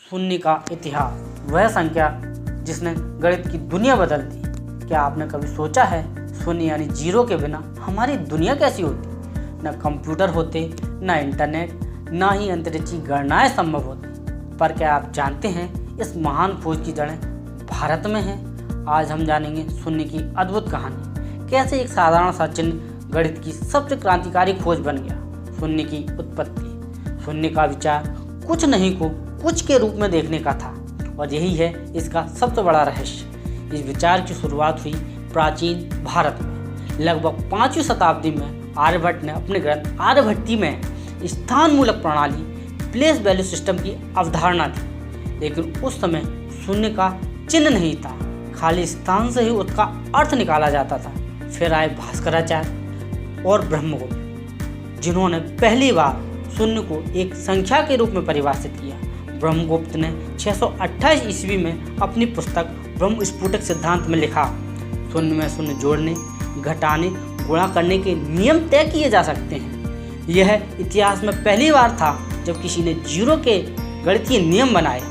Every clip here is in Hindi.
शून्य का इतिहास, वह संख्या जिसने गणित की दुनिया बदल दी। क्या आपने कभी सोचा है शून्य यानी जीरो के बिना हमारी दुनिया कैसी होती? न कंप्यूटर होते, न इंटरनेट, ना ही अंतरिक्षी गणनाएं संभव होती। पर क्या आप जानते हैं इस महान खोज की जड़ें भारत में हैं? आज हम जानेंगे शून्य की अद्भुत कहानी, कैसे एक साधारण सा चिन्ह गणित की सबसे क्रांतिकारी खोज बन गया। शून्य की उत्पत्ति। शून्य का विचार कुछ नहीं को कुछ के रूप में देखने का था, और यही है इसका सबसे बड़ा रहस्य। इस विचार की शुरुआत हुई प्राचीन भारत में। लगभग 5वीं शताब्दी में आर्यभट्ट ने अपने ग्रंथ आर्यभट्टी में स्थानमूलक प्रणाली, प्लेस वैल्यू सिस्टम की अवधारणा दी। लेकिन उस समय शून्य का चिन्ह नहीं था, खाली स्थान से ही उसका अर्थ निकाला जाता था। फिर आए भास्कराचार्य और ब्रह्मगुप्त, जिन्होंने पहली बार शून्य को एक संख्या के रूप में परिभाषित किया। ब्रह्मगुप्त ने 628 ईस्वी में अपनी पुस्तक ब्रह्मस्फुटिक सिद्धांत में लिखा, शून्य में शून्य जोड़ने, घटाने, गुणा करने के नियम तय किए जा सकते हैं। यह इतिहास में पहली बार था जब किसी ने जीरो के गणितीय नियम बनाए।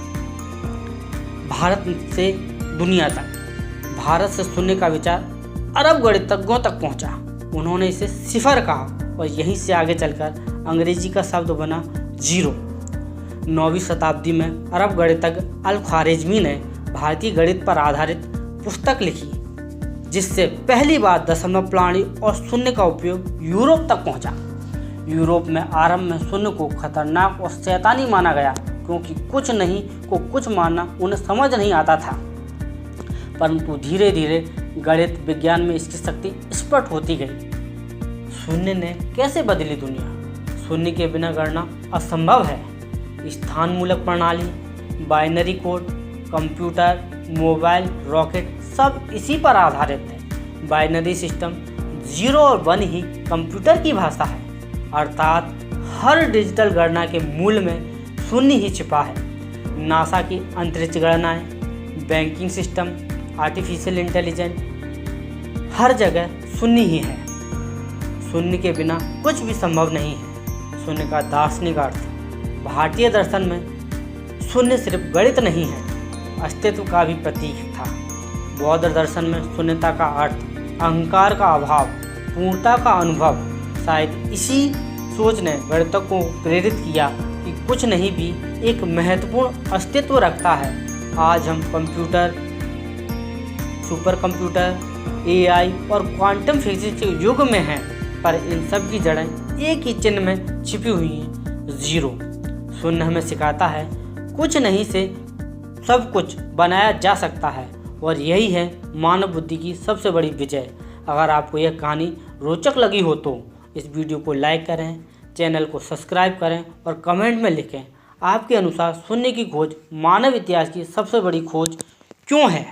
भारत से दुनिया तक, भारत से शून्य का विचार अरब गणितज्ञों तक पहुंचा। उन्होंने इसे सिफर कहा, और यहीं से आगे चलकर अंग्रेजी का शब्द बना जीरो। 9वीं शताब्दी में अरब गणितज्ञ अल ख्वारिज़मी ने भारतीय गणित पर आधारित पुस्तक लिखी, जिससे पहली बार दशमलव प्रणाली और शून्य का उपयोग यूरोप तक पहुंचा। यूरोप में आरंभ में शून्य को खतरनाक और शैतानी माना गया, क्योंकि कुछ नहीं को कुछ मानना उन्हें समझ नहीं आता था। परंतु धीरे धीरे गणित विज्ञान में इसकी शक्ति स्पष्ट होती गई। शून्य ने कैसे बदली दुनिया? शून्य के बिना गणना असंभव है। स्थानमूलक प्रणाली, binary code, computer, mobile, rocket सब इसी पर आधारित है। बाइनरी सिस्टम 0 और 1 ही कंप्यूटर की भाषा है, अर्थात हर डिजिटल गणना के मूल में शून्य ही छिपा है। नासा की अंतरिक्ष गणनाएं, बैंकिंग सिस्टम, आर्टिफिशियल इंटेलिजेंस, हर जगह शून्य ही है। शून्य के बिना कुछ भी संभव नहीं है। शून्य का दार्शनिक अर्थ। भारतीय दर्शन में शून्य सिर्फ गणित नहीं है, अस्तित्व का भी प्रतीक था। बौद्ध दर्शन में शून्यता का अर्थ अहंकार का अभाव, पूर्णता का अनुभव। शायद इसी सोच ने गणितज्ञों को प्रेरित किया कि कुछ नहीं भी एक महत्वपूर्ण अस्तित्व रखता है। आज हम कंप्यूटर, सुपर कंप्यूटर, AI और क्वांटम फिजिक्स के युग में हैं, पर इन सब की जड़ें एक ही चिन्ह में छिपी हुई हैं, जीरो। शून्य हमें सिखाता है कुछ नहीं से सब कुछ बनाया जा सकता है, और यही है मानव बुद्धि की सबसे बड़ी विजय। अगर आपको यह कहानी रोचक लगी हो तो इस वीडियो को लाइक करें, चैनल को सब्सक्राइब करें और कमेंट में लिखें आपके अनुसार शून्य की खोज मानव इतिहास की सबसे बड़ी खोज क्यों है।